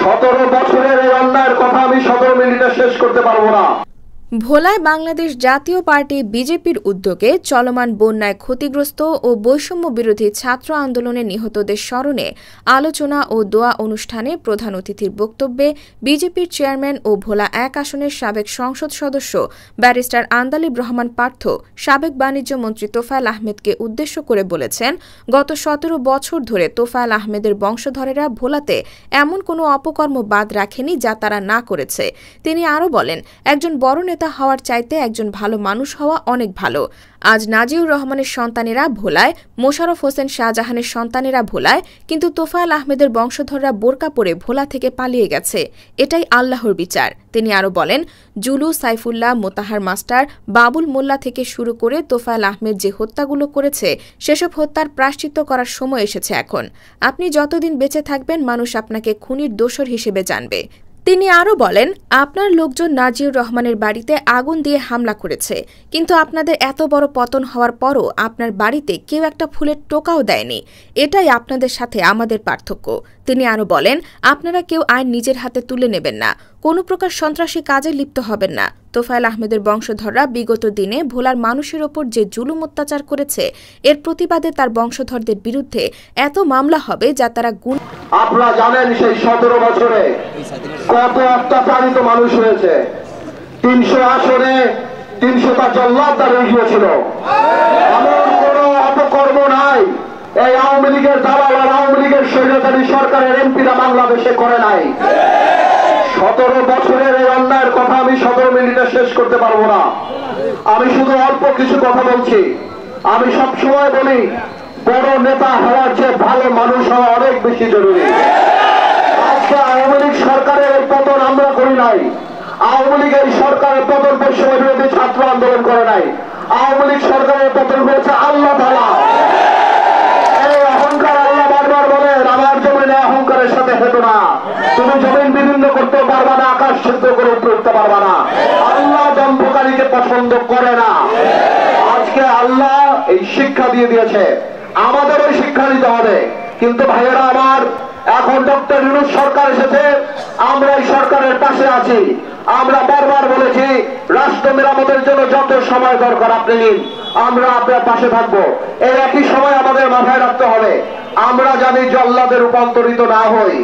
17 বছরের এই অন্যায়ের কথা আমি 17 মিনিটে শেষ করতে পারবো না। ভোলায় বাংলাদেশ জাতীয় পার্টি বিজেপির উদ্যোগে চলমান বন্যায় ক্ষতিগ্রস্ত ও বৈষম্য বিরোধী ছাত্র আন্দোলনে নিহতদের স্মরণে আলোচনা ও দোয়া অনুষ্ঠানে প্রধান অতিথির বক্তব্যে বিজেপির চেয়ারম্যান ও ভোলা 1 আসনের সাবেক সংসদ সদস্য ব্যারিস্টার আন্দালিব রহমান পার্থ সাবেক বাণিজ্য মন্ত্রী তোফায়েল আহমেদকে উদ্দেশ্য করে বলেছেন, গত 17 বছর ধরে তোফায়েল আহমেদের বংশধরেরা ভোলাতে এমন কোনো অপকর্ম বাদ রাখেনি যা তারা না করেছে। তিনি আরও বলেন, একজন বড় নেতা হওয়ার চাইতে একজন ভালো মানুষ হওয়া অনেক ভালো। আজ নাজিউর রহমানের সন্তানেরা ভোলায়, মোশাররফ হোসেন শাহজাহানের সন্তানেরা ভোলায়, কিন্তু তোফায়েল আহমেদের বংশধররা বোরকা পরে ভোলা থেকে পালিয়ে গেছে। এটাই আল্লাহর বিচার। তিনি আরও বলেন, জুলু, সাইফুল্লাহ, মোতাহার মাস্টার, বাবুল মোল্লা থেকে শুরু করে তোফায়েল আহমেদ যে হত্যাগুলো করেছে সেসব হত্যার প্রায়শ্চিত্ত করার সময় এসেছে এখন। আপনি যতদিন বেঁচে থাকবেন মানুষ আপনাকে খুনির দোসর হিসেবে জানবে। তিনি আরও বলেন, আপনার লোকজন নাজিউর রহমানের বাড়িতে আগুন দিয়ে হামলা করেছে, কিন্তু আপনাদের এত বড় পতন হওয়ার পরও আপনার বাড়িতে কেউ একটা ফুলের টোকাও দেয়নি। এটাই আপনাদের সাথে আমাদের পার্থক্য। তিনি আরও বলেন, আপনারা কেউ আইন নিজের হাতে তুলে নেবেন না, কোনো প্রকার সন্ত্রাসী কাজে লিপ্ত হবেন না। তোফায়েল আহমেদের বংশধররা বিগত দিনে ভোলার মানুষের ওপর যে জুলুম অত্যাচার করেছে, এর প্রতিবাদে তার বংশধরদের বিরুদ্ধে এত মামলা হবে যা তারা আপনারা জানেন সেই 17 বছরে কত অত্যাচারিত মানুষ হয়েছে। 300 আসনে 300টা জল্লাদ দাঁড়িয়ে গিয়েছিল। এমন কোন অপকর্ম নাই এই আওয়ামী লীগের দালাল আর আওয়ামী লীগের স্বৈরাচারী সরকারের এমপিরা বাংলাদেশে করে নাই। 17 বছরের এই অন্যায়ের কথা আমি 17 মিনিটে শেষ করতে পারবো না। আমি শুধু অল্প কিছু কথা বলছি। আমি সবসময় বলি, বড় নেতা হওয়ার চেয়ে ভালো মানুষ হওয়া অনেক বেশি জরুরি। আজকে আওয়ামী লীগ সরকারের এই পতন আমরা করি নাই। আওয়ামী লীগের সরকারের পতন বৈষম্য বিরোধী ছাত্র আন্দোলন করে নাই। আওয়ামী লীগ সরকারের পতন হয়েছে আল্লাহ তাআলা। এই অহংকার আল্লাহ বারবার বলেন, আমার জমিনে অহংকারের সাথে হেঁটো না। তুমি জমিন বিভিন্ন করতে পারবা না, আকাশ ছিদ্র করে উপরে উঠতে পারবা না। আল্লাহ দম্ভকারীকে পছন্দ করে না। আজকে আল্লাহ এই শিক্ষা দিয়ে দিয়েছে, আমাদেরও শিক্ষা দিতে হবে। কিন্তু ভাইয়েরা আমার, এখন ডক্টর ইউনূস সরকার এসেছে, আমরা এই সরকারের পাশে আছি। আমরা বারবার বলেছি, রাষ্ট্র মেরামতের জন্য যত সময় দরকার আপনি নিন, আমরা আপনার পাশে থাকবো। এই একই সময় আমাদের মাথায় রাখতে হবে, আমরা জানি জল্লাদে রূপান্তরিত না হই।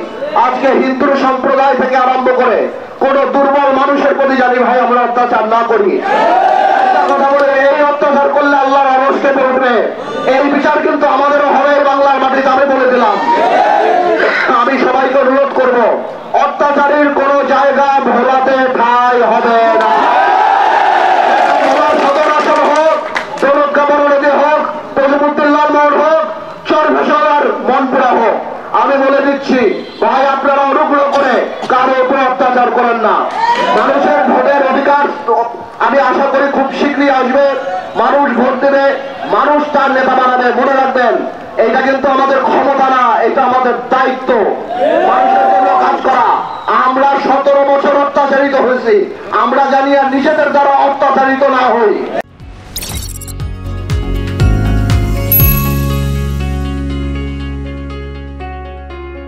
আজকে হিন্দু সম্প্রদায় থেকে আরম্ভ করে কোন দুর্বল মানুষের প্রতি জানি ভাই আমরা অত্যাচার না করি। কথা বলে এই অত্যাচার করলে আল্লাহর আরশ কেঁপে উঠবে। এই বিচার কিন্তু আমাদেরও হবে বাংলার মাটিতে, আমি বলে দিলাম। আমি সবাইকে অনুরোধ করব, অত্যাচারীর কোন জায়গা ভোলাতে ঠাঁই হবে না। ভোলা সদর আসন হোক, দৌলতখাঁ বড়নদী হোক, তজিমুদ্দিন মোড় হোক, চরফেশার মনপুরা হোক, আমি বলে দিচ্ছি ভাই, আপনারা অনুগ্রহ করে কারো উপরে অত্যাচার করেন না। মানুষের ভোটের অধিকার আমি আশা করি খুব শীঘ্রই আসবে। মানুষ ভোট দেবে, মানুষ তার নেতা বানাবে। মনে রাখবেন, এটা কিন্তু আমাদের ক্ষমতা না, এটা আমাদের দায়িত্ব মানুষের জন্য কাজ করা। আমরা 17 বছর অত্যাচারিত হয়েছি, আমরা জানি আর নিজেদের দ্বারা অত্যাচারিত না হই।